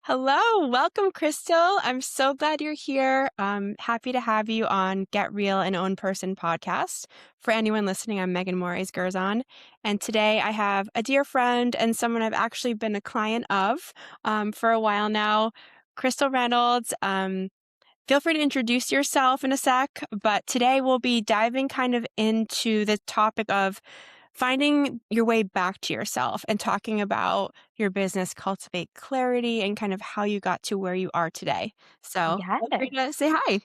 Hello, welcome, Crystal. I'm so glad you're here. I'm happy to have you on Get Real and Own Person podcast. For anyone listening, I'm Meaghan Moraes Gerzon, and today I have a dear friend and someone I've actually been a client of for a while now, Crystal Reynolds. Feel free to introduce yourself in a sec, but today we'll be diving kind of into the topic of finding your way back to yourself and talking about your business, Cultivate Clarity, and kind of how you got to where you are today. So Yes. feel free to say hi.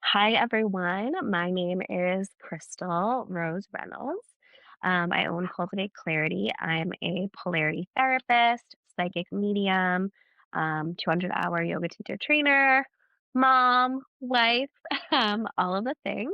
Hi, everyone. My name is Crystal Rose Reynolds. I own Cultivate Clarity. I'm a polarity therapist, psychic medium, 200-hour yoga teacher trainer, mom, wife, all of the things.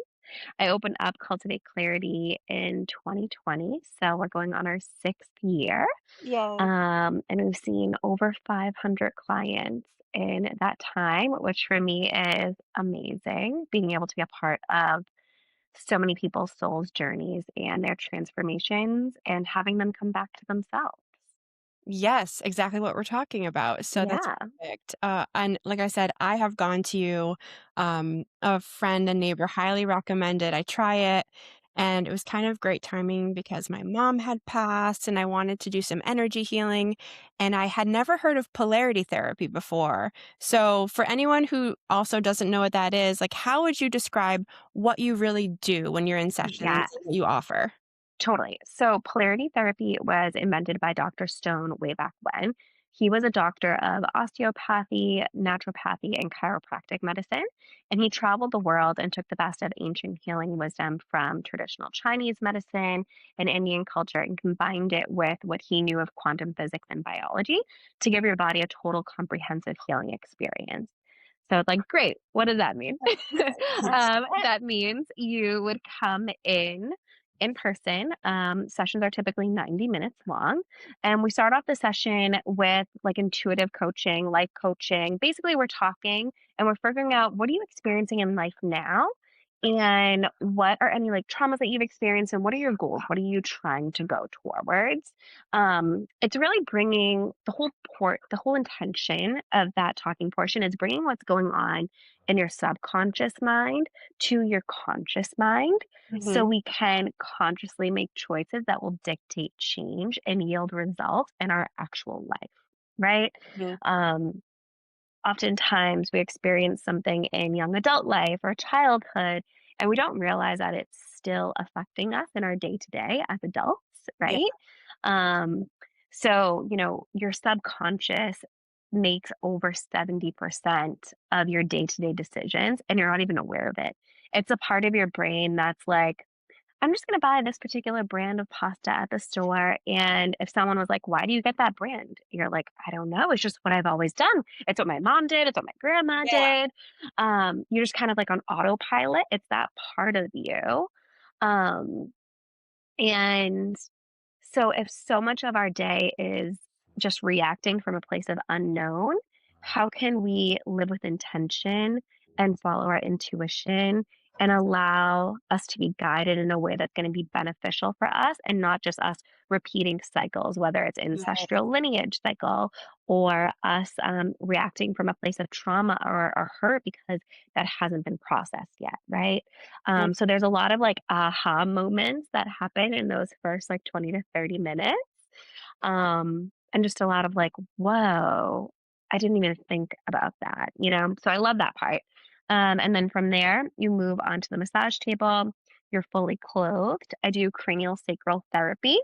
I opened up Cultivate Clarity in 2020, so we're going on our sixth year. Yay. And we've seen over 500 clients in that time, which for me is amazing. Being able to be a part of so many people's souls' journeys and their transformations and having them come back to themselves. Yes, exactly what we're talking about. So that's Yeah. perfect. And like I said, I have gone to you, a friend and neighbor highly recommended I try it. And it was kind of great timing because my mom had passed and I wanted to do some energy healing. And I had never heard of polarity therapy before. So for anyone who also doesn't know what that is, like how would you describe what you really do when you're in sessions, Yes. what you offer? Totally. So, polarity therapy was invented by Dr. Stone way back when. He was a doctor of osteopathy, naturopathy, and chiropractic medicine. And he traveled the world and took the best of ancient healing wisdom from traditional Chinese medicine and Indian culture and combined it with what he knew of quantum physics and biology to give your body a total comprehensive healing experience. So it's like, great. What does that mean? That means you would come in person. Sessions are typically 90 minutes long. And we start off the session with like intuitive coaching, life coaching. Basically, we're talking and we're figuring out what are you experiencing in life now? And what are any like traumas that you've experienced and what are your goals? What are you trying to go towards? It's really bringing the whole intention of that talking portion is bringing what's going on in your subconscious mind to your conscious mind so Mhm. we can consciously make choices that will dictate change and yield results in our actual life, right? Mhm. Um, Oftentimes we experience something in young adult life or childhood, and we don't realize that it's still affecting us in our day to day as adults, Yeah. right? Um, your subconscious makes over 70% of your day to day decisions, and you're not even aware of it. It's a part of your brain that's like, I'm just going to buy this particular brand of pasta at the store. And if someone was like, why do you get that brand? You're like, I don't know. It's just what I've always done. It's what my mom did. It's what my grandma Yeah. did. You're just kind of like on autopilot. It's that part of you. Um, and so if so much of our day is just reacting from a place of unknown, how can we live with intention and follow our intuition and allow us to be guided in a way that's going to be beneficial for us and not just us repeating cycles, whether it's ancestral lineage cycle or us reacting from a place of trauma or hurt because that hasn't been processed yet, right? Right. So there's a lot of like aha moments that happen in those first like 20 to 30 minutes. And just a lot of like, whoa, I didn't even think about that, you know? So I love that part. And then from there, you move onto the massage table. You're fully clothed. I do cranial sacral therapy.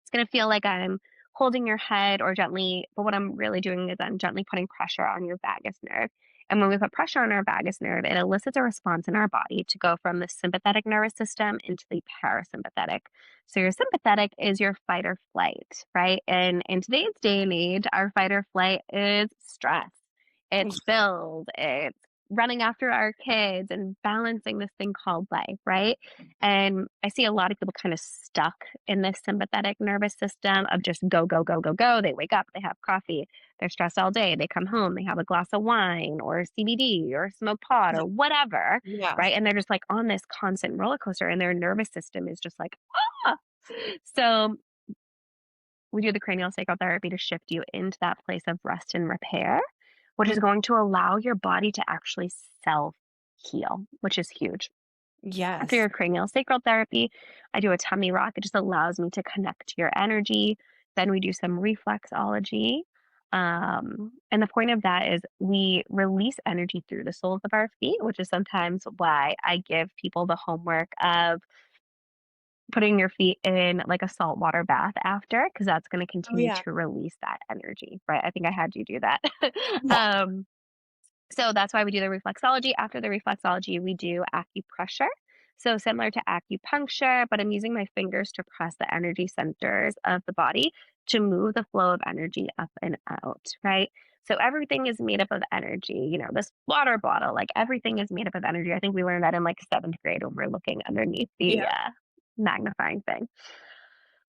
It's going to feel like I'm holding your head or gently, but what I'm really doing is I'm gently putting pressure on your vagus nerve. And when we put pressure on our vagus nerve, it elicits a response in our body to go from the sympathetic nervous system into the parasympathetic. So your sympathetic is your fight or flight, right? And in today's day and age, our fight or flight is stress. It's bills, it's running after our kids and balancing this thing called life, right? And I see a lot of people kind of stuck in this sympathetic nervous system of just go, go, go, go, go. They wake up, they have coffee, they're stressed all day, they come home, they have a glass of wine or CBD or smoke pot or whatever, Yeah. right? And they're just like on this constant roller coaster and their nervous system is just like, ah. So we do the cranial sacral therapy to shift you into that place of rest and repair, which Mm, is going to allow your body to actually self heal, which is huge. After yes. your cranial sacral therapy, I do a tummy rock. It just allows me to connect to your energy. Then we do some reflexology. And the point of that is we release energy through the soles of our feet, which is sometimes why I give people the homework of putting your feet in like a saltwater bath after, because that's going to Oh, continue yeah. to release that energy, right? I think I had you do that. Yeah. um, so that's why we do the reflexology. After the reflexology, we do acupressure. So similar to acupuncture, but I'm using my fingers to press the energy centers of the body to move the flow of energy up and out, right? So everything is made up of energy. This water bottle, like everything is made up of energy. I think we learned that in like seventh grade when we're looking underneath the Yeah. magnifying thing.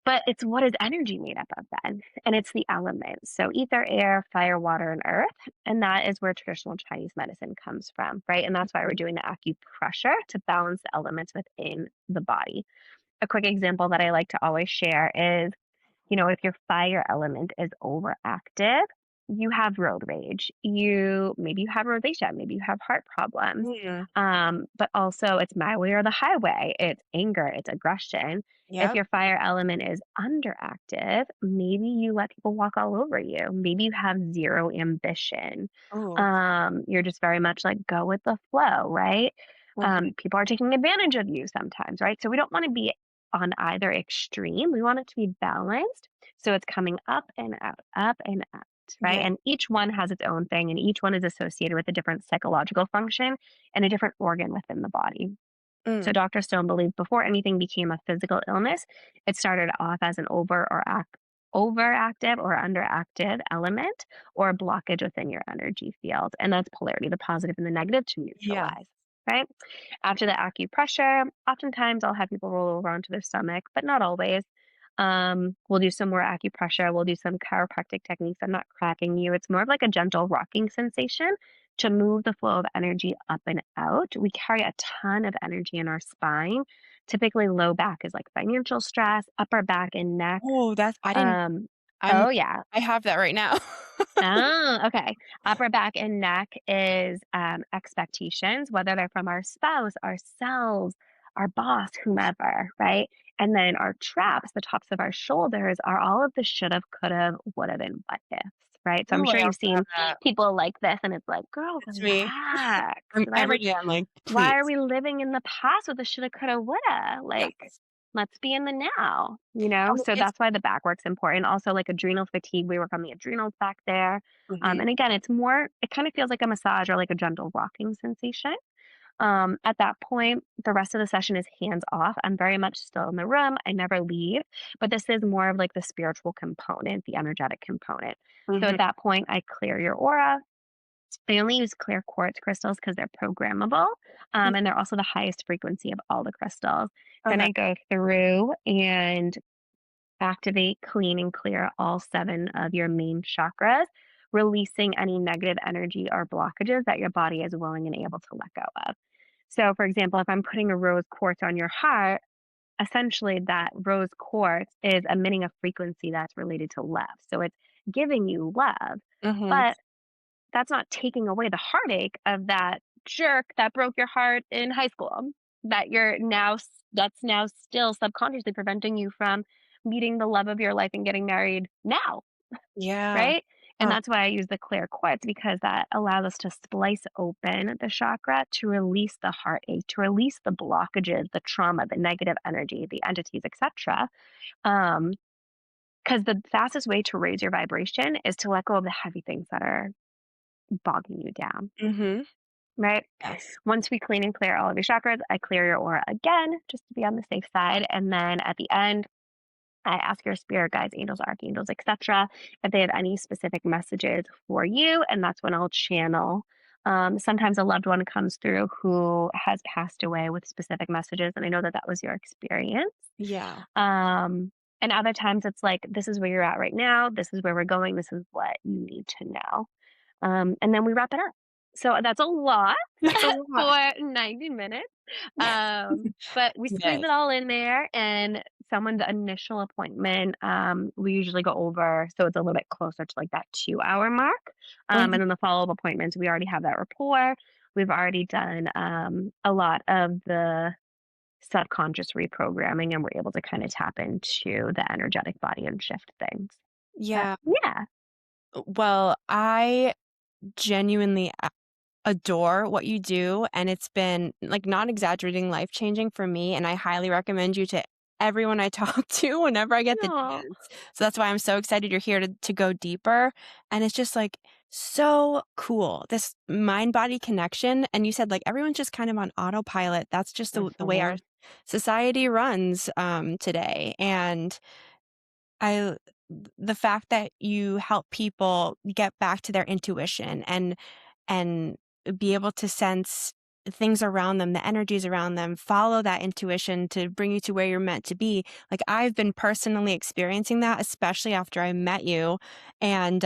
But it's what is energy made up of then? And it's the elements. So ether, air, fire, water, and earth. And that is where traditional Chinese medicine comes from, right? And that's why we're Mhm. doing the acupressure to balance the elements within the body. A quick example that I like to always share is if your fire element is overactive, you have road rage. Maybe you have rosacea, maybe you have heart problems. Mm. But also it's my way or the highway. It's anger, it's aggression. If Yep. your fire element is underactive, maybe you let people walk all over you. Maybe you have zero ambition. Oh. You're just very much like go with the flow, right? Mhm. People are taking advantage of you sometimes, right? So we don't want to be on either extreme. We want it to be balanced. So it's coming up and out, right? Yeah. And each one has its own thing, and each one is associated with a different psychological function and a different organ within the body. So Mm. Dr. Stone believed before anything became a physical illness, it started off as an overactive or underactive element or a blockage within your energy field. And that's polarity, the positive and the negative to Yeah. neutralize, right? After the acupressure, oftentimes I'll have people roll over onto their stomach, but not always. We'll do some more acupressure. We'll do some chiropractic techniques. I'm not cracking you. It's more of like a gentle rocking sensation to move the flow of energy up and out. We carry a ton of energy in our spine. Typically, low back is like financial stress, upper back and neck. Oh, that's I didn't Um, I'm oh, yeah. I have that right now. Oh, okay. Upper back and neck is expectations, whether they're from our spouse, ourselves, our boss, whomever, right? And then our traps, the tops of our shoulders, are all of the should have, could have, would have, and what ifs, right? So I'm Ooh, sure I you've also have seen that. people like this, and it's like, girl, It's me. relax, I'm right? every Like, day I'm like, why are "Please." we living in the past with the shoulda, coulda, woulda? Like, Yes. let's be in the now. Oh, So it's that's why the back work's important. Also, like adrenal fatigue, we work on the adrenals back there. mhm. And again, it kind of feels like a massage or like a gentle rocking sensation. At that point, the rest of the session is hands off. I'm very much still in the room. I never leave, but this is more of like the spiritual component, the energetic component. So Mhm. at that point, I clear your aura. I only use clear quartz crystals because they're programmable, Mm, and they're also the highest frequency of all the crystals. Then okay. I go through and activate, clean, and clear all 7 of your main chakras, releasing any negative energy or blockages that your body is willing and able to let go of. So, for example, if I'm putting a rose quartz on your heart, essentially that rose quartz is emitting a frequency that's related to love. So it's giving you love, Mhm. but that's not taking away the heartache of that jerk that broke your heart in high school that that's now still subconsciously preventing you from meeting the love of your life and getting married now, Yeah. right? And Huh. that's why I use the clear quartz because that allows us to splice open the chakra to release the heartache, to release the blockages, the trauma, the negative energy, the entities, etc. Um, because the fastest way to raise your vibration is to let go of the heavy things that are bogging you down, Mhm. right? Yes. Once we clean and clear all of your chakras, I clear your aura again just to be on the safe side. And then at the end, I ask your spirit guides, angels, archangels, etc., if they have any specific messages for you, and that's when I'll channel. Sometimes a loved one comes through who has passed away with specific messages, and I know that that was your experience. Yeah. Um, and other times it's like, this is where you're at right now. This is where we're going. This is what you need to know. And then we wrap it up. So that's a lot That's a lot. for 90 minutes. But we squeeze Yes. it all in there. And someone's initial appointment, we usually go over, so it's a little bit closer to like that 2 hour mark. And Mhm. then the follow up appointments, we already have that rapport. We've already done a lot of the subconscious reprogramming, and we're able to kind of tap into the energetic body and shift things. But Yeah. yeah. Well, I genuinely adore what you do, and it's been, like, not exaggerating, life-changing for me, and I highly recommend you to everyone I talk to whenever I get the No. chance. So that's why I'm so excited you're here to go deeper, and it's just, like, so cool, this mind-body connection, and you said, like, everyone's just kind of on autopilot. That's just the way our Hmm. society runs, today, and I the fact that you help people get back to their intuition and be able to sense things around them, the energies around them, follow that intuition to bring you to where you're meant to be. Like I've been personally experiencing that, especially after I met you. And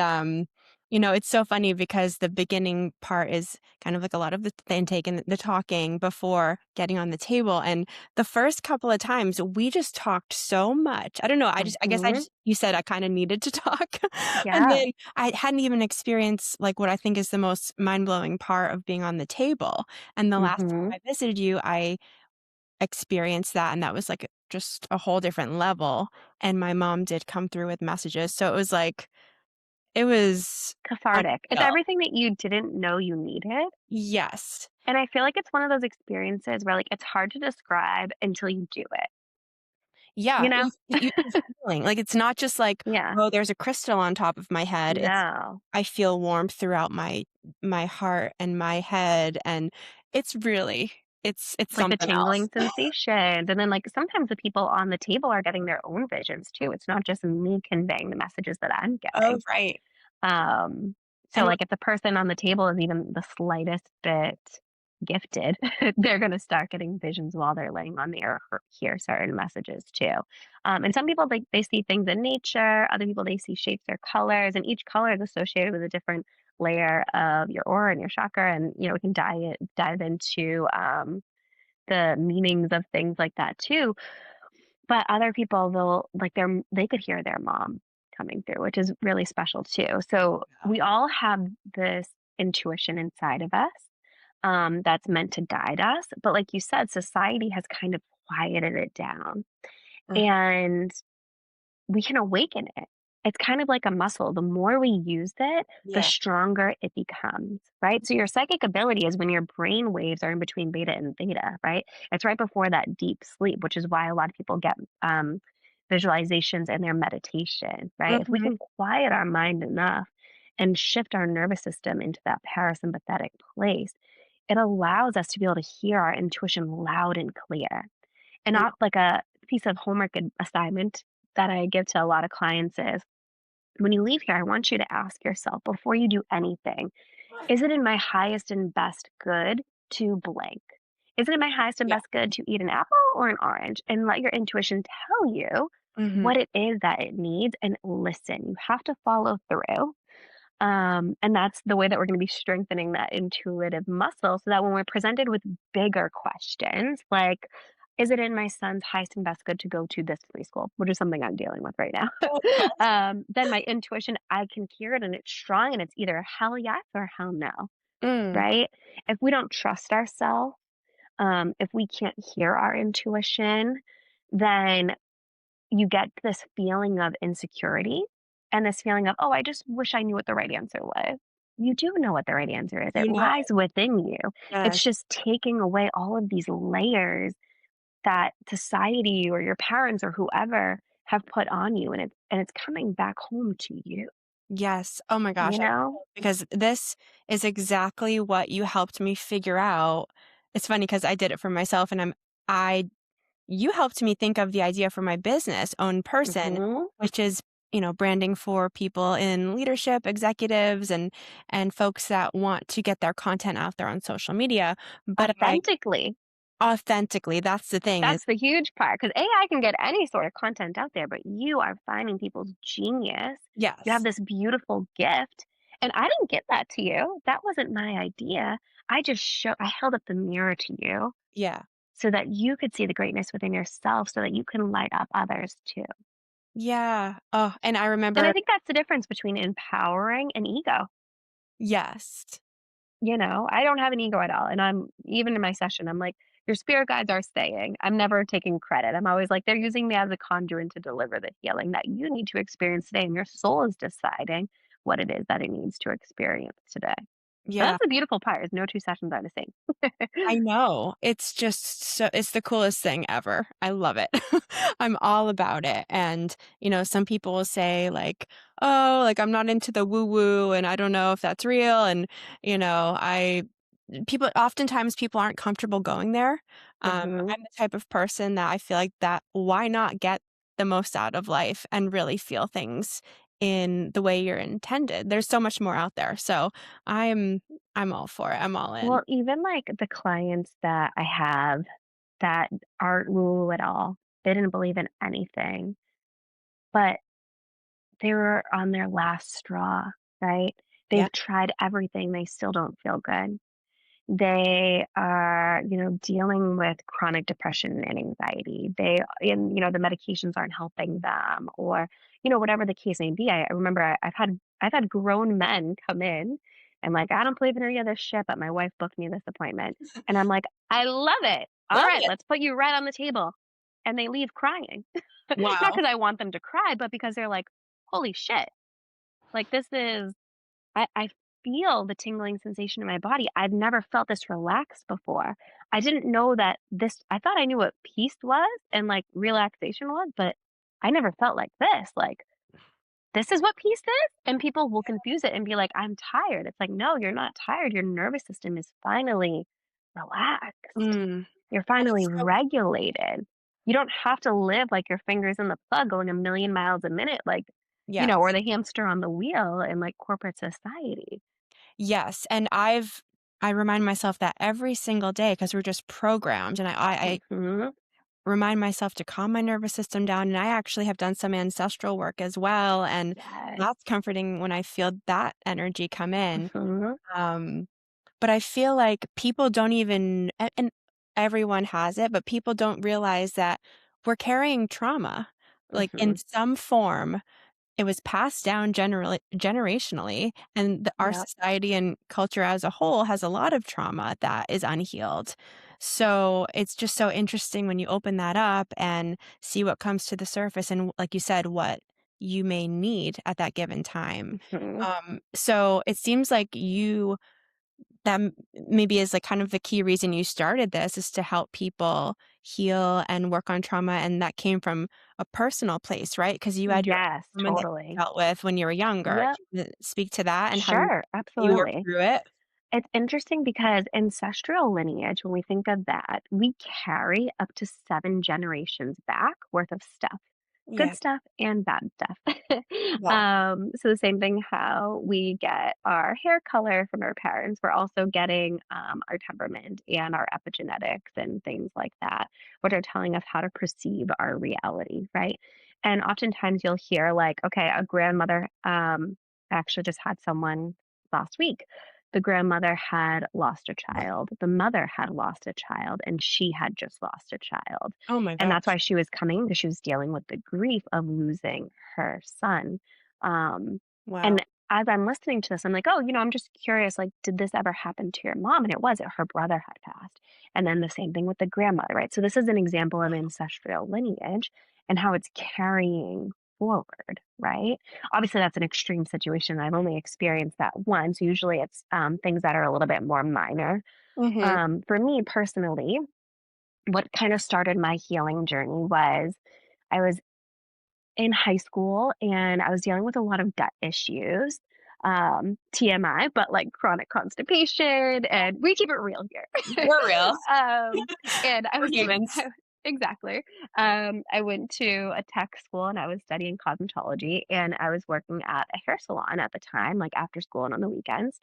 it's so funny because the beginning part is kind of like a lot of the intake and the talking before getting on the table. And the first couple of times we just talked so much. I don't know. I guess Hmm. you said I kind of needed to talk. And Yeah. then I hadn't even experienced like what I think is the most mind-blowing part of being on the table. And the last time Hmm. I visited you, I experienced that and that was like just a whole different level. And my mom did come through with messages. So it was Cathartic. It's unreal. everything that you didn't know you needed. Yes. And I feel like it's one of those experiences where like it's hard to describe until you do it, Yeah. you know? You're feeling like it's not just like, Yeah. oh, there's a crystal on top of my head. It's No. I feel warmth throughout my heart and my head, and it's really it's Like the something tingling else. sensations. And then like sometimes the people on the table are getting their own visions too. It's not just me conveying the messages that I'm Oh, getting. right. Um, so And like if the person on the table is even the slightest bit gifted, they're going to start getting visions while they're laying on the earth or hear certain messages too. And some people they see things in nature, other people they see shapes or colors, and each color is associated with a different layer of your aura and your chakra. And we can dive into the meanings of things like that too. But other people, they could hear their mom coming through, which is really special too. So we all have this intuition inside of us, that's meant to guide us. But like you said, society has kind of quieted it down, Mhm. and we can awaken it. It's kind of like a muscle. The more we use it, the Yeah. stronger it becomes, right? So your psychic ability is when your brain waves are in between beta and theta, right? It's right before that deep sleep, which is why a lot of people get visualizations in their meditation, right? If we Mhm. can quiet our mind enough and shift our nervous system into that parasympathetic place, it allows us to be able to hear our intuition loud and clear. And Mm. not like a piece of homework assignment that I give to a lot of clients is when you leave here, I want you to ask yourself before you do anything, is it in my highest and best good to blank? Is it in my highest and Yeah. best good to eat an apple or an orange? And let your intuition tell you Mhm. what it is that it needs and listen. You have to follow through. And that's the way that we're going to be strengthening that intuitive muscle so that when we're presented with bigger questions, like, is it in my son's highest and best good to go to this preschool, which is something I'm dealing with right now? Okay. Then my intuition, I can hear it and it's strong and it's either hell yes or hell no, Mm. right? If we don't trust ourselves, if we can't hear our intuition, then you get this feeling of insecurity and this feeling of, oh, I just wish I knew what the right answer was. You do know what the right answer is. It You know, lies within you. It's yes. just taking away all of these layers that society or your parents or whoever have put on you, and it's coming back home to you, Yes. Oh my gosh, you I know? because this is exactly what you helped me figure out. It's funny because I did it for myself and I you helped me think of the idea for my business, Own Person, Mhm. which is, branding for people in leadership, executives, and folks that want to get their content out there on social media. But I Authentically. authentically, that's the thing is That's the huge part because AI can get any sort of content out there, but you are finding people's genius. You have yes. this beautiful gift. And I didn't get that to you. That wasn't my idea. I held up the mirror to you Yeah. so that you could see the greatness within yourself so that you can light up others too. Yeah. Oh, and I And I remember think that's the difference between empowering and ego. yes. I don't have an ego at all. And I'm even in my session, I'm like, your spirit guides are staying. I'm never taking credit. I'm always like, they're using me as a conduit to deliver the healing that you need to experience today. And your soul is deciding what it is that it needs to experience today. And Yeah. that's the beautiful part is no two sessions are the I same. know. It's just it's the coolest thing ever. I love it. I'm all about it. And, some people will say like, "Oh, like I'm not into the woo woo and I don't know if that's real." And, I people oftentimes people aren't comfortable going there. Hmm. I'm the type of person that I feel like that why not get the most out of life and really feel things in the way you're intended. There's so much more out there. So, I'm I'm all for it. I'm all in. Well, even like the clients that I have that aren't woo at all, they didn't believe in anything, but they were on their last straw, right? Yeah. They've tried everything, they still don't feel good. They are, dealing with chronic depression and anxiety. The medications aren't helping them, or, whatever the case may be. I remember I've had grown men come in and like, I don't believe in any of this shit, but my wife booked me this appointment. And I'm like, I love it. All Love right, it. let's put you right on the table. And they leave crying. Not Wow. because I want them to cry, but because they're like, holy shit. Like this is I feel the tingling sensation in my body. I've never felt this relaxed before. I didn't know that this I thought I knew what peace was and like relaxation was, but I never felt like this. Like, this is what peace is? And people will confuse it and be like, I'm tired. It's like, no, you're not tired. Your nervous system is finally relaxed. Mm. You're And finally it's so regulated. You don't have to live like your fingers in the plug going a million miles a minute, like, or yes. the hamster on the wheel in like corporate society. Yes, and I remind myself that every single day because 'cause we're just programmed, and I Mhm. remind myself to calm my nervous system down, and I actually have done some ancestral work as well, and Yes. that's comforting when I feel that energy come in. Mhm. Um, but I feel like people don't even and everyone has it, but people don't realize that we're carrying trauma, like, in Mhm. some form. It was passed down generationally, and our Yep. society and culture as a whole has a lot of trauma that is unhealed. So, it's just so interesting when you open that up and see what comes to the surface and, like you said, what you may need at that given time. Mhm. So it seems like that maybe is, like, kind of the key reason you started this is to help people heal and work on trauma, and that came from a personal place, right? Because you had your Yes, own trauma that you totally. dealt with when you were younger. Yep. Can you speak to that and how Sure, you worked absolutely. through it? It's interesting because ancestral lineage, when we think of that, we carry up to 7 generations back worth of stuff, good Yeah, stuff and bad stuff. yeah. So the same thing how we get our hair color from our parents, we're also getting our temperament and our epigenetics and things like that, which are telling us how to perceive our reality, right? And oftentimes you'll hear like, okay, a grandmother, I actually just had someone last week. The grandmother had lost a child, the mother had lost a child, and she had just lost a child. Oh my And that's why gosh. she was coming because she was dealing with the grief of losing her son. Um, Wow. and as I'm listening to this, I'm like, oh, I'm just curious, like, did this ever happen to your mom? And it was, it, her brother had passed. And then the same thing with the grandmother, right? So this is an example of ancestral lineage and how it's carrying forward, right? Obviously, that's an extreme situation. I've only experienced that once. Usually, it's things that are a little bit more minor. Mhm. For me personally, what kind of started my healing journey was I was in high school and I was dealing with a lot of gut issues. TMI, but like chronic constipation, and we keep it real here. We're real. um, and I We're was humans. exactly. I went to a tech school and I was studying cosmetology, and I was working at a hair salon at the time, like after school and on the weekends.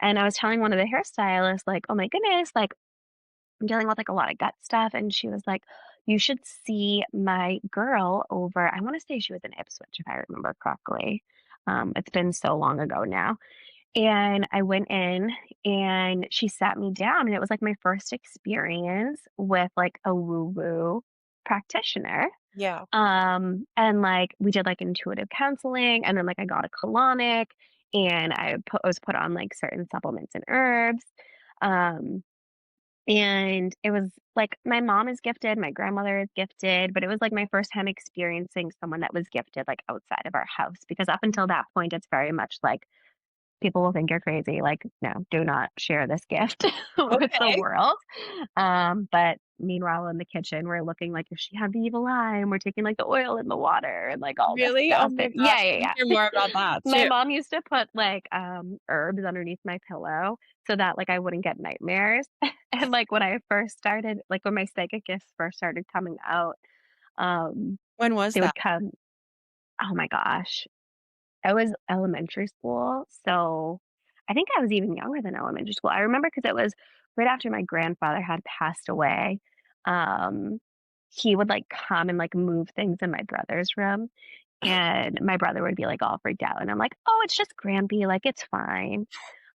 And I was telling one of the hairstylists, like, oh my goodness, like I'm dealing with like a lot of gut stuff. And she was like, you should see my girl over, I want to say she was in Ipswich, if I remember correctly. It's been so long ago now. And I went in and she sat me down, and it was like my first experience with like a woo woo practitioner. Yeah. And like we did like intuitive counseling, and then like I got a colonic, and was put on like certain supplements and herbs. Um, and it was like my mom is gifted, my grandmother is gifted, but it was like my first time experiencing someone that was gifted like outside of our house, because up until that point it's very much like people will think you're crazy. Like, no, do not share this gift with the Okay. world. But meanwhile, in the kitchen, we're looking like if she had the evil eye, and we're taking like the oil in the water and like all this Really? Oh stuff. my And gosh. yeah, I wanna yeah, hear yeah. more about that My too. mom used to put like herbs underneath my pillow so that like I wouldn't get nightmares. And like when I first started, like when my psychic gifts first started coming out, um, When was they that? would come. Oh my gosh, I was elementary school, so I think I was even younger than elementary school. I remember because it was right after my grandfather had passed away. Um, he would like come and like move things in my brother's room, and my brother would be like all freaked out, and I'm like, "Oh, it's just Grampy, like it's fine."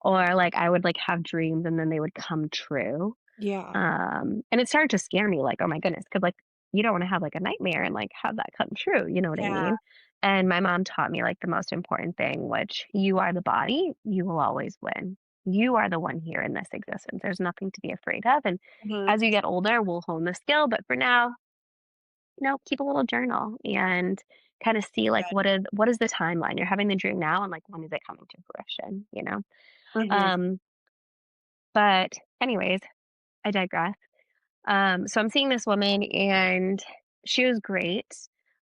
Or like I would like have dreams and then they would come true. Yeah. And it started to scare me, like, "Oh my goodness," because like, you don't wanna have, like, a nightmare and, like, have that come true, you know what I Yeah. mean? And my mom taught me, like, the most important thing, which you are the body, you will always win. You are the one here in this existence, there's nothing to be afraid of, and Mhm. as you get older, we'll hone the skill, but for now, keep a little journal and kinda see, like, Good. what is the timeline? You're having the dream now, and, like, when is it coming to fruition, you know? Mhm. Um, but anyways, I digress. So I'm seeing this woman and she was great.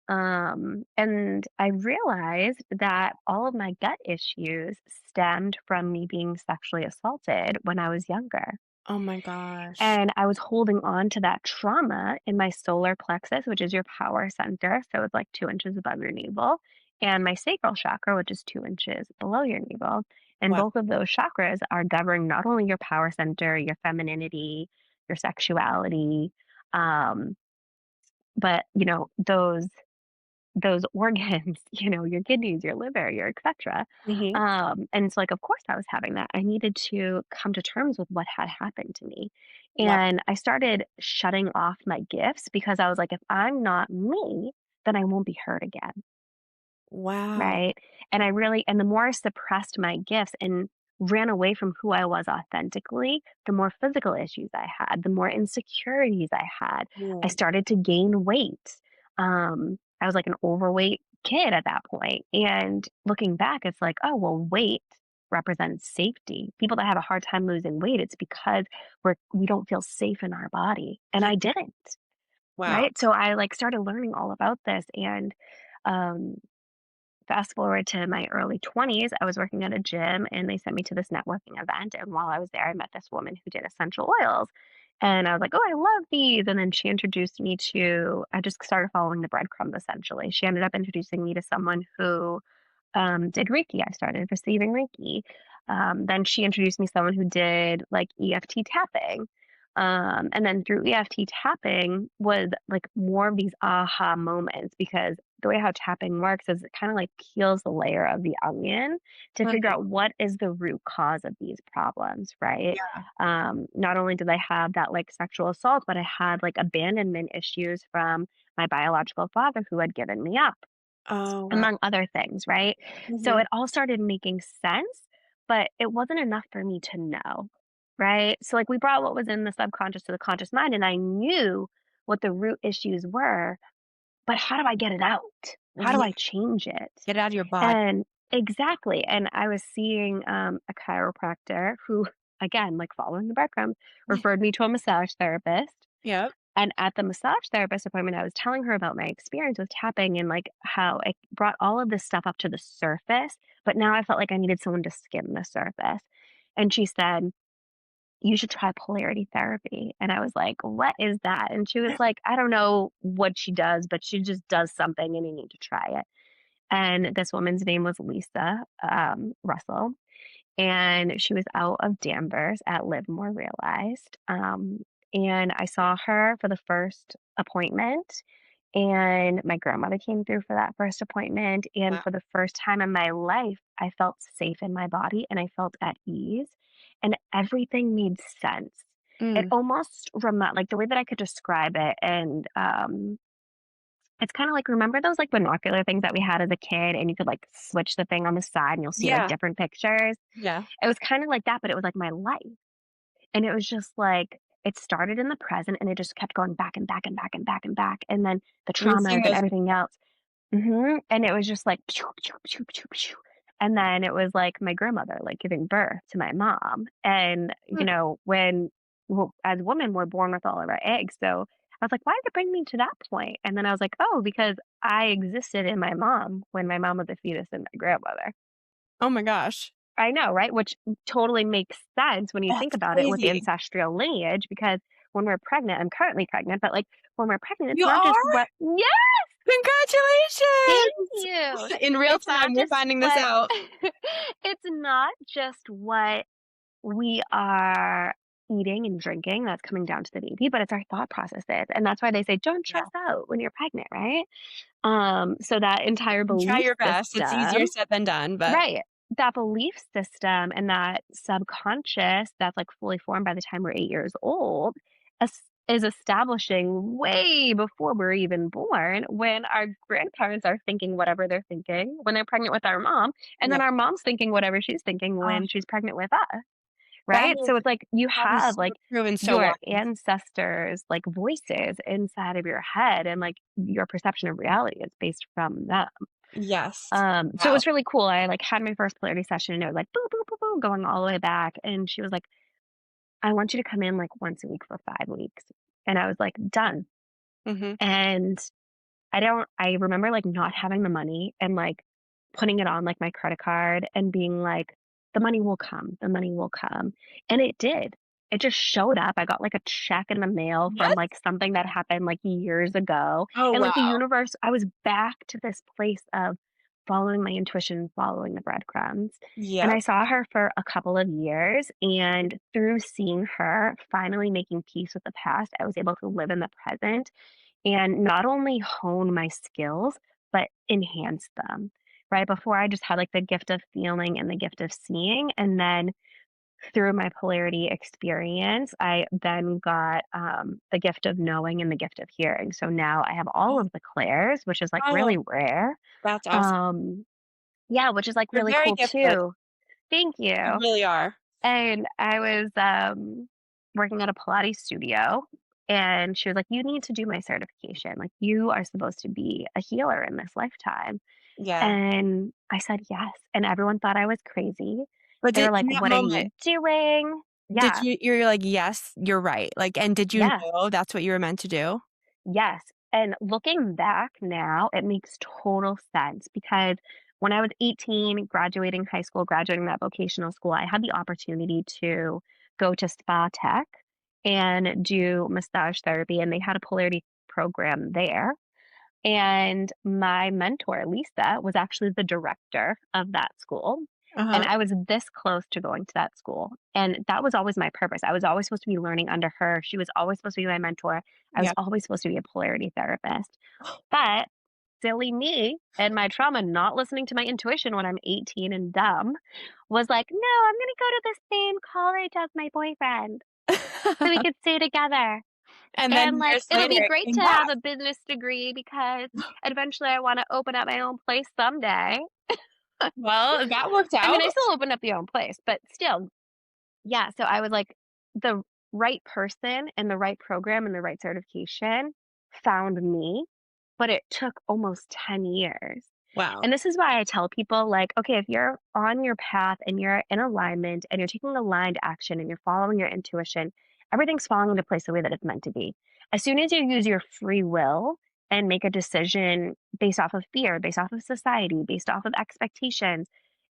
And I realized that all of my gut issues stemmed from me being sexually assaulted when I was younger. Oh my gosh. And I was holding on to that trauma in my solar plexus, which is your power center. So it's like 2 inches above your navel, and my sacral chakra, which is 2 inches below your navel. And Wow. both of those chakras are govern not only your power center, your femininity, your sexuality, um, but those organs, your kidneys, your liver, your etc. Mhm. And it's like, of course, I was having that. I needed to come to terms with what had happened to me. Wow. And I started shutting off my gifts because I was like, if I'm not me, then I won't be hurt again. Wow. Right? And the more I suppressed my gifts and ran away from who I was authentically, the more physical issues I had, the more insecurities I had. I Mm. started to gain weight. I was like an overweight kid at that point. And looking back, it's like, oh, well, weight represents safety. People that have a hard time losing weight, it's because we don't feel safe in our body. And Yeah. I didn't. Wow. Right. So I like started learning all about this, and um fast forward to my early 20s, I was working at a gym and they sent me to this networking event. And while I was there, I met this woman who did essential oils. And I was like, oh, I love these. And then she introduced me to, I just started following the breadcrumbs essentially. She ended up introducing me to someone who did Reiki. I started receiving Reiki. Then she introduced me to someone who did like EFT tapping. And then through EFT tapping was like more of these aha moments, because the way how tapping works is it kind of like peels the layer of the onion to figure Mhm. out what is the root cause of these problems, right? Yeah. Not only did I have that like sexual assault, but I had like abandonment issues from my biological father who had given me up, Oh, wow. among other things, right? So Mhm. it all started making sense, but it wasn't enough for me to know, right? So, like, we brought what was in the subconscious to the conscious mind, and I knew what the root issues were, but how do I get it out? How do Yeah. I change it? Get it out of your body. And exactly. And I was seeing a chiropractor who, again, like following the breadcrumbs, referred me to a massage therapist. Yep. And at the massage therapist appointment, I was telling her about my experience with tapping and like how it brought all of this stuff up to the surface. But now I felt like I needed someone to skim the surface. And she said, you should try polarity therapy. And I was like, what is that? And she was like, I don't know what she does, but she just does something and you need to try it. And this woman's name was Lisa Russell, and she was out of Danvers at Live More Realized. And I saw her for the first appointment, And my grandmother came through for that first appointment. And Wow. for the first time in my life, I felt safe in my body and I felt at ease. And everything made sense. It Mm. almost like the way that I could describe it. And it's kind of like, remember those like binocular things that we had as a kid, and you could like switch the thing on the side and you'll see like Yeah. different pictures? Yeah. It was kind of like that, but it was like my life. And it was just like, it started in the present and it just kept going back and back and back and back and back. And then the And you're seeing traumas and those. everything else. And it was just like, pew, pew, pew, pew, pew. And then it was like my grandmother, like giving birth to my mom. And, Mm. as women, we're born with all of our eggs. So I was like, why did it bring me to that point? And then I was like, oh, because I existed in my mom when my mom was a fetus and my grandmother. Oh my gosh. I know, right? Which totally makes sense when you think That's about it with the crazy. ancestral lineage, because when we're pregnant, I'm currently pregnant, but like when we're pregnant, it's You not just are? what, yeah, thank Congratulations! you. In real It's not time, we're just finding this what, out. it's not just what we are eating and drinking that's coming down to the baby, but it's our thought processes. And that's why they say, don't Yeah. stress out when you're pregnant, right? So that entire You try belief your best. It's easier system. said than done, but Right. That belief system and that subconscious that's like fully formed by the time we're 8 years old is, is establishing way before we're even born, when our grandparents are thinking whatever they're thinking when they're pregnant with our mom. And then yep. our mom's thinking whatever she's thinking Oh, when she's pregnant with us. that Right. is So it's like you that is have so like true and so your wise. ancestors, like voices inside of your head, and like your perception of reality is based from them. Yes. So it Wow. was really cool. I, like, had my first polarity session, and it was like, "Boom, boom, boom, boom," going all the way back, and she was like, "I want you to come in, like, once a week for 5 weeks." And I was like, "Done." Mhm. And I remember, like, not having the money and, like, putting it on, like, my credit card and being like, "The money will come, the money will come." And it did. It just showed up. I got, like, a check in the mail from, What? like, something that happened, like, years ago, Oh, and, like, the wow. universe I was back to this place of following my intuition, following the breadcrumbs, and I Yep. saw her for a couple of years, and through seeing her finally making peace with the past, I was able to live in the present and not only hone my skills, but enhance them. Right. Before I just had like the gift of feeling and the gift of seeing. And then through my polarity experience, I then got the gift of knowing and the gift of hearing. So now I have all of the clairs, which is like Oh, really rare. that's awesome. Um, yeah, which is like You're really very cool gifted. too. Thank You you. really are. And I was, working at a Pilates studio, and she was like, "You need to do my certification. Like, you are supposed to be a healer in this lifetime." Yeah. And I said, "Yes." And everyone thought I was crazy. But They did were like, in that "What are moment, you doing?" did Yeah. you're like, "Yes, you're right." Like, and did you Yeah. know that's what you were meant to do? Yes, and looking back now, it makes total sense, because when I was 18, graduating high school, graduating that vocational school, I had the opportunity to go to spa tech and do massage therapy, and they had a polarity program there. And my mentor, Lisa, was actually the director of that school. And Uh-huh. I was this close to going to that school. And that was always my purpose. I was always supposed to be learning under her. She was always supposed to be my mentor. I was Yep. always supposed to be a polarity therapist. But silly me and my trauma, not listening to my intuition when I'm 18 and dumb, was like, no, I'm going to go to the same college as my boyfriend so we could stay together. And then And, like, years it'll later, be it great came to back. have a business degree because eventually I wanna open up my own place someday. Well, that worked I mean, out. I still opened up the own place, but still, yeah, so I was like, the right person and the right program and the right certification found me, but it took almost 10 years. Wow. And this is why I tell people, like, okay, if you're on your path and you're in alignment and you're taking aligned action and you're following your intuition, everything's falling into place the way that it's meant to be. As soon as you use your free will and make a decision based off of fear, based off of society, based off of expectations,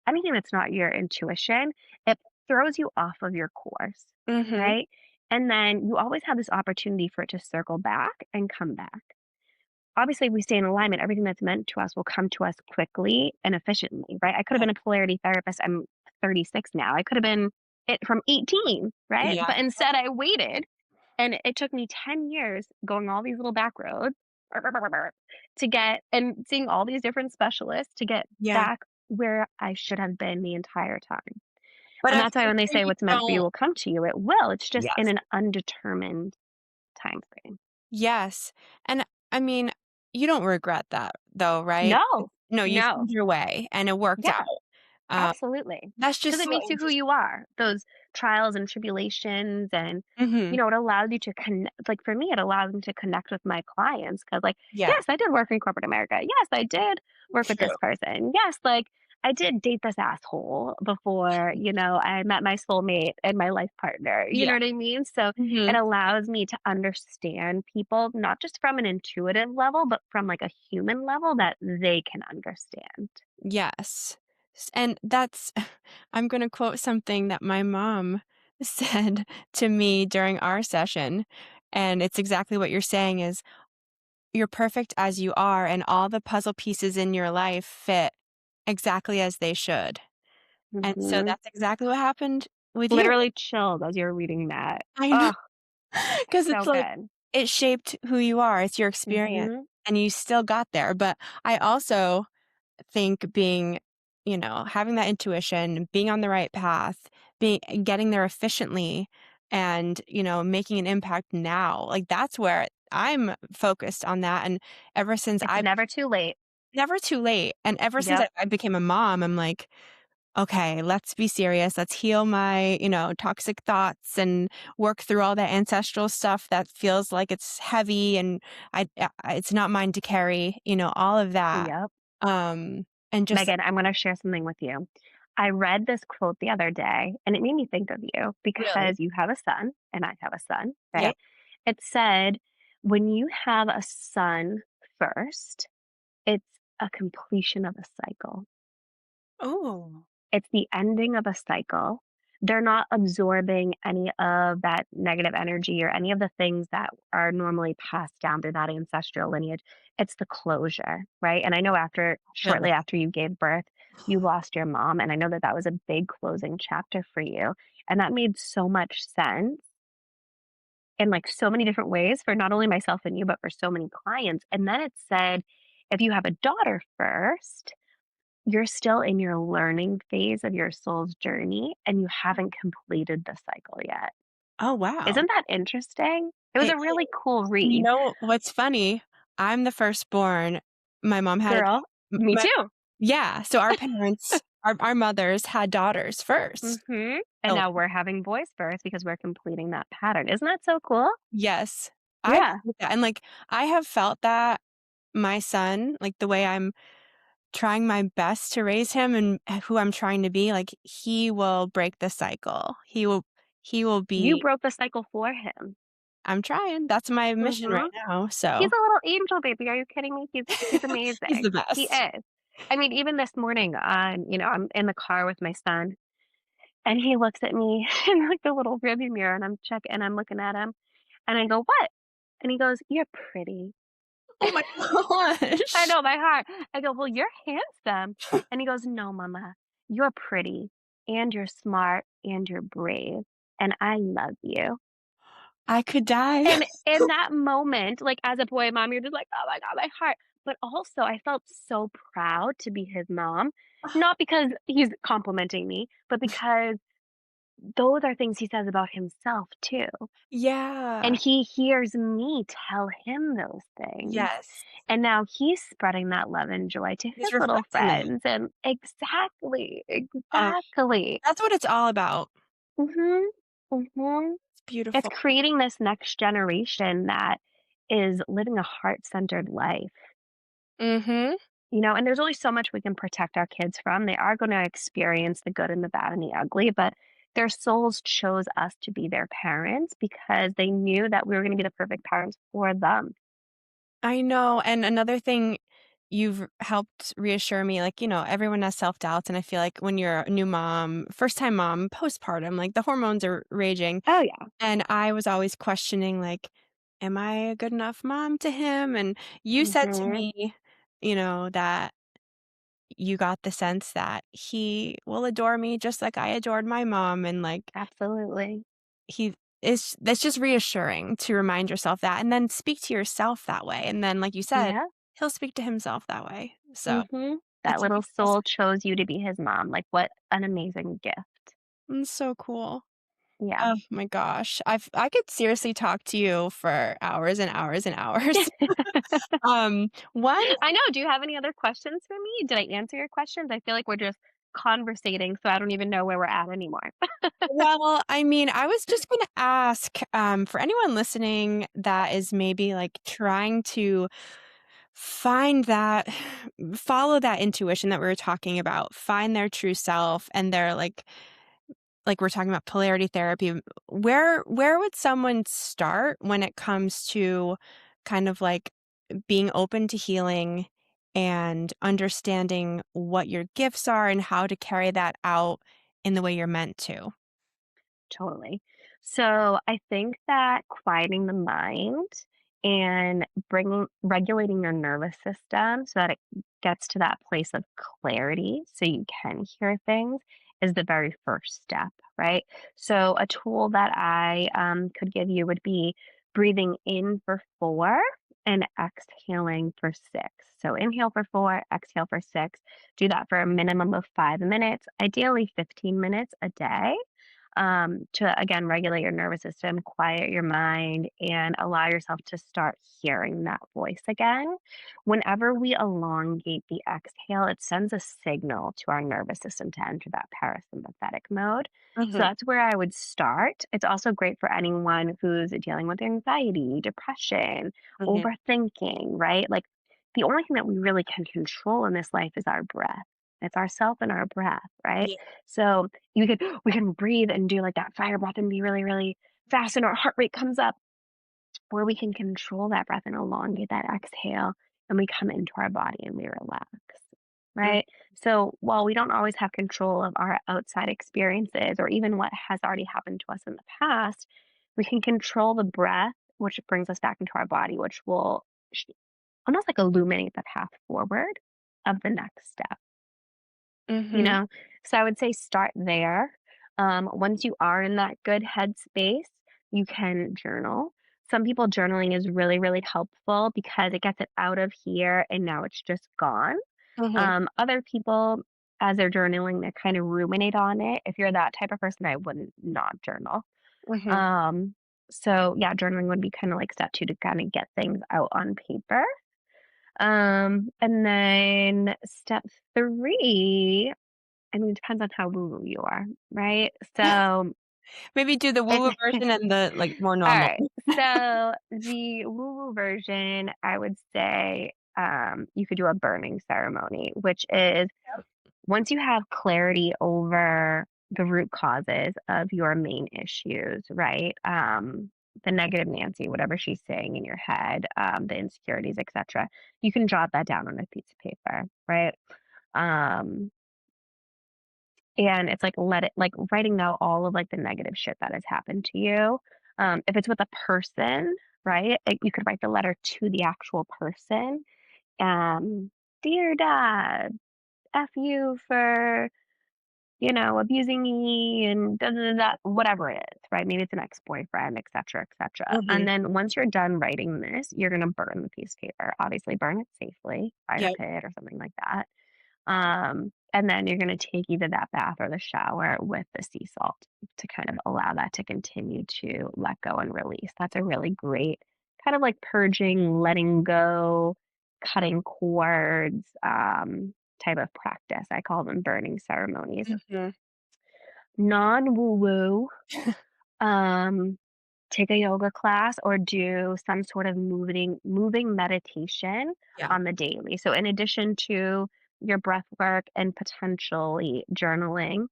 anything that's not your intuition, it throws you off of your course, Mhm. right? And then you always have this opportunity for it to circle back and come back. Obviously, if we stay in alignment, everything that's meant to us will come to us quickly and efficiently, right? I could have Yeah. been a polarity therapist. I'm 36 now. I could have been it from 18, right? Yeah. But instead, I waited, and it took me 10 years going all these little back roads to get and seeing all these different specialists to get Yeah. back where I should have been the entire time. But And I'm that's why pretty when they sure say you what's meant for you don't. will come to you, it will. It's just in Yes. an undetermined time frame. Yes. And I mean, you don't regret that though, right? No, No, you no. found your way and it worked out. Yeah. Um, Absolutely, that's because just it so makes you who interesting. you are. Those trials and tribulations and, Mhm. it allows you to connect like, for me, it allows me to connect with my clients. Because, like, Yeah. yes, I did work in corporate America. Yes, I did work with True. this person. Yes, like, I did date this asshole before, I met my soulmate and my life partner, you Yeah. know what I mean? So, it Mhm. allows me to understand people, not just from an intuitive level, but from, like, a human level that they can understand. Yes. And that's I'm gonna quote something that my mom said to me during our session, and it's exactly what you're saying is, "You're perfect as you are, and all the puzzle pieces in your life fit exactly as they should." And so Mhm. that's exactly what happened with you. Literally chilled as you were reading that. I know, Oh, 'cause it's so like, good. it shaped who you are, it's your experience, Mhm. and you still got there, but I also think having that intuition, being on the right path, being getting there efficiently and, making an impact now, like, that's where I'm focused on that, and ever since It's I never too late. never too late, and ever since I Yep, I became a mom, I'm like, "Okay, let's be serious. Let's heal my, toxic thoughts and work through all that ancestral stuff that feels like it's heavy and it's not mine to carry, all of that." yep. Um, and just Megan, I'm gonna share something with you. I read this quote the other day, and it made me think of you really. because you have a son and I have a son, Yep. right? It said, "When you have a son first, it's a completion of a cycle." Oh, It's the ending of a cycle. They're not absorbing any of that negative energy or any of the things that are normally passed down through that ancestral lineage. It's the closure, right? And I know really? shortly after you gave birth, you lost your mom. And I know that that was a big closing chapter for you. And that made so much sense in like so many different ways for not only myself and you, but for so many clients. And then it said, if you have a daughter first, you're still in your learning phase of your soul's journey and you haven't completed the cycle yet. Oh, wow. Isn't that interesting? It was It a really cool and you read. know what's funny? I'm the firstborn. My mom had a Girl, me my too. yeah, so our parents, our mothers had daughters first. Mhm. And So, now we're having boys first because we're completing that pattern. Isn't that so cool? yes, I agree Yeah. with that, and, like, I have felt that my son, like, the way I'm trying my best to raise him and who I'm trying to be, like, he will break the cycle. He will You be broke the cycle for him. I'm trying, that's my mission right Mhm. now, He's so a little angel baby. Are you kidding me? He's he's the amazing. He best. is. I mean, even this morning, I'm in the car with my son. And he looks at me in, like, the little rearview mirror, and I'm looking at him, and I go, "What?" And he goes, "You're pretty." Oh my I gosh. know, my heart. I go, "Well, you're handsome." And he goes, "No, mama, you're pretty, and you're smart, and you're brave, and I love you." I could die. And in that moment, like, as a boy mom, you're just like, "Oh my god, my heart." But also, I felt so proud to be his mom, not because he's complimenting me, but because those are things he says about himself too. And Yeah. he hears me tell him those things. Yes. And now he's spreading that love and joy to He's his little reflecting that. friends. And exactly, Oh, exactly. that's what it's all about. Mhm. Mhm. It's It's beautiful. creating this next generation that is living a heart-centered life. Mhm. And there's only so much we can protect our kids from. They are going to experience the good and the bad and the ugly, but their souls chose us to be their parents because they knew that we were going to be the perfect parents for them. I know, and another thing you've helped reassure me, like, everyone has self-doubts, and I feel like when you're a new mom, first-time mom, postpartum, like, the hormones are raging, Oh, yeah. and I was always questioning, like, "Am I a good enough mom to him?" And you said to Mhm. me, that you got the sense that he will adore me just like I adored my mom, and, like, Absolutely. he it's that's just reassuring to remind yourself that, and then speak to yourself that way, and then, like you said, Yeah. he'll speak to himself that way. So, Mhm. That it's a little beautiful soul chose you to be his mom. Like, what an amazing gift. so cool. Yeah. Oh my gosh. I could seriously talk to you for hours and hours and hours. One I know. Do you have any other questions for me? Did I answer your questions? I feel like we're just conversating, so I don't even know where we're at anymore. well, I mean, I was just gonna ask, for anyone listening that is maybe, like, trying to find that follow that intuition that we were talking about, find their true self and their, like we're talking about polarity therapy, where would someone start when it comes to kind of like being open to healing and understanding what your gifts are and how to carry that out in the way you're meant to? Totally. So I think that quieting the mind and bringing regulating your nervous system so that it gets to that place of clarity so you can hear things is the very first step, right? So a tool that I could give you would be breathing in for 4 and exhaling for 6. So inhale for 4, exhale for 6. Do that for a minimum of 5 minutes, ideally 15 minutes a day, to again regulate your nervous system, quiet your mind, and allow yourself to start hearing that voice again. Whenever we elongate the exhale, it sends a signal to our nervous system to enter that parasympathetic mode. So Mhm, that's where I would start. It's also great for anyone who's dealing with anxiety, depression, mhm. overthinking, right? Like the only thing that we really can control in this life is our breath. It's ourself and our breath, right? Yeah. So we can breathe and do like that fire breath and be really, really fast and our heart rate comes up, where we can control that breath and elongate that exhale and we come into our body and we relax. Mm, Right. So while we don't always have control of our outside experiences or even what has already happened to us in the past, we can control the breath, which brings us back into our body, which will sh- almost like illuminate the path forward of the next step. You mhm, know? So I would say start there. Once you are in that good headspace, you can journal. Some people journaling is really, really helpful because it gets it out of here and now it's just gone. mhm, Other people, as they're journaling, they kind of ruminate on it. If you're that type of person, I wouldn't not journal. mhm, Um, so yeah, journaling would be kind of like step 2 to kind of get things out on paper. And then step 3, I mean, it depends on how woo-woo you are, right? So Maybe do the it woo-woo version and the, like, more normal. alright. So the woo-woo version, I would say, you could do a burning ceremony, which is once you have clarity over the root causes of your main issues, right? The negative Nancy, whatever she's saying in your head, the insecurities, etc. You can jot that down on a piece of paper, right? Um, And it's like let it like writing out all of like the negative shit that has happened to you. If it's with a person, right? You could write the letter to the actual person. Um, Dear Dad, F you for, abusing me and da da da, da," whatever it is, right? Maybe it's an ex-boyfriend, et cetera, et cetera. And Mhm. then once you're done writing this, you're gonna burn the piece of paper. Obviously, burn it safely, fire Yep. pit or something like that. And then you're gonna take either that bath or the shower with the sea salt to kind of allow that to continue to let go and release. That's a really great kind of like purging, letting go, cutting cords, type of practice. I call them burning ceremonies. Mhm. Non woo woo. Um, Take a yoga class or do some sort of moving meditation Yeah. on the daily. So in addition to your breath work and potentially journaling,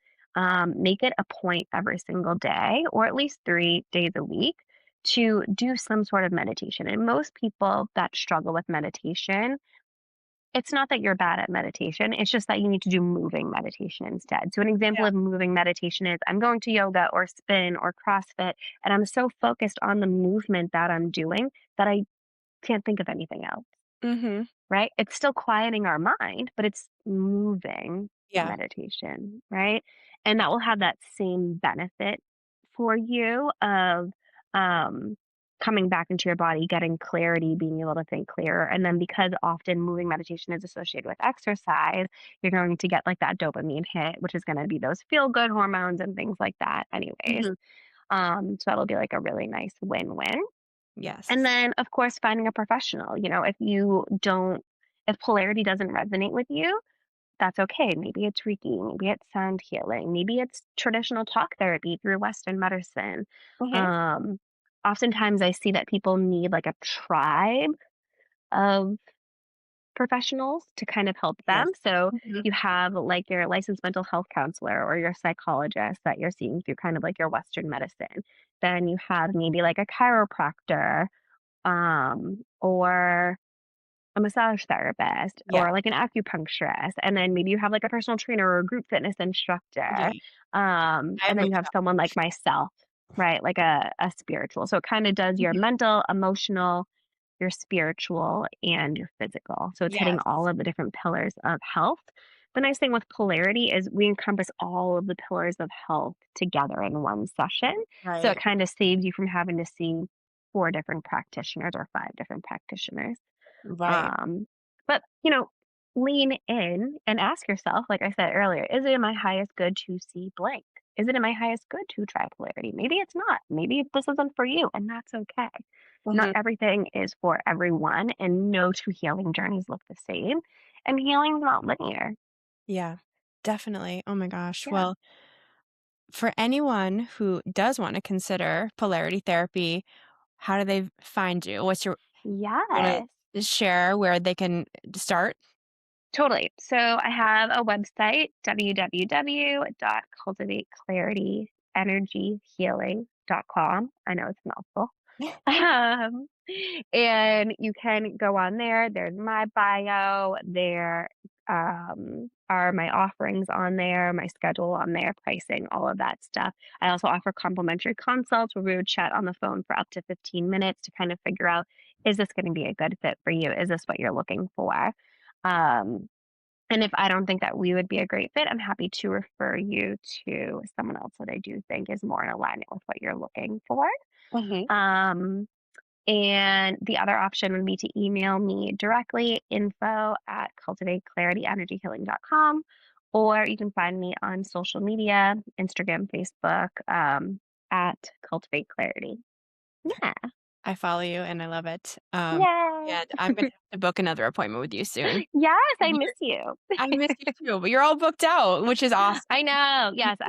make it a point every single day or at least 3 days a week to do some sort of meditation. And most people that struggle with meditation, it's not that you're bad at meditation, it's just that you need to do moving meditation instead. So an example Yeah. of moving meditation is I'm going to yoga or spin or CrossFit, and I'm so focused on the movement that I'm doing that I can't think of anything else, Mhm. right? It's still quieting our mind, but it's moving Yeah. meditation, right? And that will have that same benefit for you of um, coming back into your body, getting clarity, being able to think clearer. And then because often moving meditation is associated with exercise, you're going to get like that dopamine hit, which is going to be those feel good hormones and things like that, anyways. Mhm. So that'll be like a really nice win win. And Yes. then, of course, finding a professional. If you don't, if polarity doesn't resonate with you, that's okay. Maybe it's Reiki, maybe it's sound healing, maybe it's traditional talk therapy through Western medicine. Mhm. Um, Oftentimes, I see that people need like a tribe of professionals to kind of help them. Yes. So Mhm. you have like your licensed mental health counselor or your psychologist that you're seeing through kind of like your Western medicine. Then you have maybe like a chiropractor or a massage therapist Yeah. or like an acupuncturist, and then maybe you have like a personal trainer or a group fitness instructor, Yeah. I have and my then you have someone like myself, right? Like a spiritual. So it kind of does your Mhm. mental, emotional, your spiritual, and your physical. So it's hitting all Yes. of the different pillars of health. The nice thing with polarity is we encompass all of the pillars of health together in one session. So it Right. kind of saves you from having to see four different practitioners or five different practitioners. Right. Um, but, lean in and ask yourself, like I said earlier, is it in my highest good to see blank? Is it in my highest good to try polarity? Maybe it's not. Maybe this isn't for you, and that's okay. Not Mhm. everything is for everyone, and no two healing journeys look the same. And healing's not linear. Yeah. Definitely. Oh my gosh. Yeah. Well, for anyone who does want to consider polarity therapy, how do they find you? You wanna Yes. share where they can start? Totally. So I have a website, www.cultivateclarityenergyhealing.com. I know it's a mouthful. Um, and you can go on there. There's my bio. There are my offerings on there, my schedule on there, pricing, all of that stuff. I also offer complimentary consults where we would chat on the phone for up to 15 minutes to kind of figure out, is this going to be a good fit for you? Is this what you're looking for? Um, and if I don't think that we would be a great fit, I'm happy to refer you to someone else that I do think is more in alignment with what you're looking for. Mhm. Um, and the other option would be to email me directly, info@cultivateclarityenergyhealing.com, or you can find me on social media, Instagram, Facebook, at Cultivate Clarity. Yeah. I follow you and I love it. Yay. And I'm gonna have to book another appointment with you soon. Yes, I You're miss you. I miss you too, but you're all booked out, which is awesome. I know. Thank Yes, you.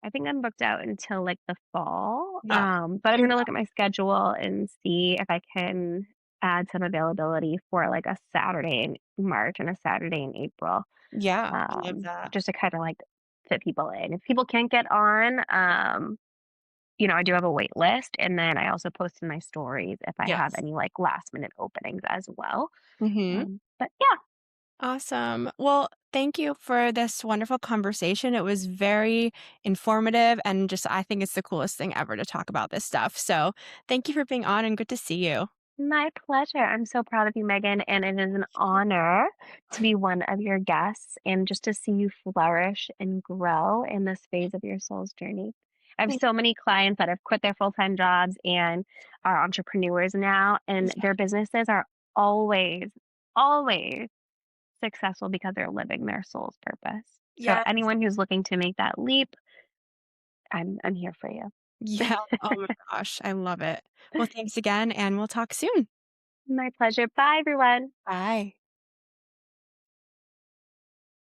I think I'm booked out until like the fall. Yeah. But I'm You're gonna look at my schedule and see if I can add some availability for like a Saturday in March and a Saturday in April. Yeah, I love that. Just to kind of like fit people in. If people can't get on, I do have a wait list, and then I also post in my stories if I have Yes. any like last minute openings as well. Mhm. But yeah, Awesome. Well, thank you for this wonderful conversation. It was very informative and just I think it's the coolest thing ever to talk about this stuff. So, thank you for being on and good to see you. my pleasure. I'm so proud of you, Megan, and it is an honor to be one of your guests and just to see you flourish and grow in this phase of your soul's journey. I have Thank so many clients that have quit their full time jobs and are entrepreneurs now, and Yeah. their businesses are always, always successful because they're living their soul's purpose. So, Yes. anyone who's looking to make that leap, I'm here for you. Yeah. Oh my gosh, I love it. Well, thanks again and we'll talk soon. My pleasure. Bye, everyone. Bye.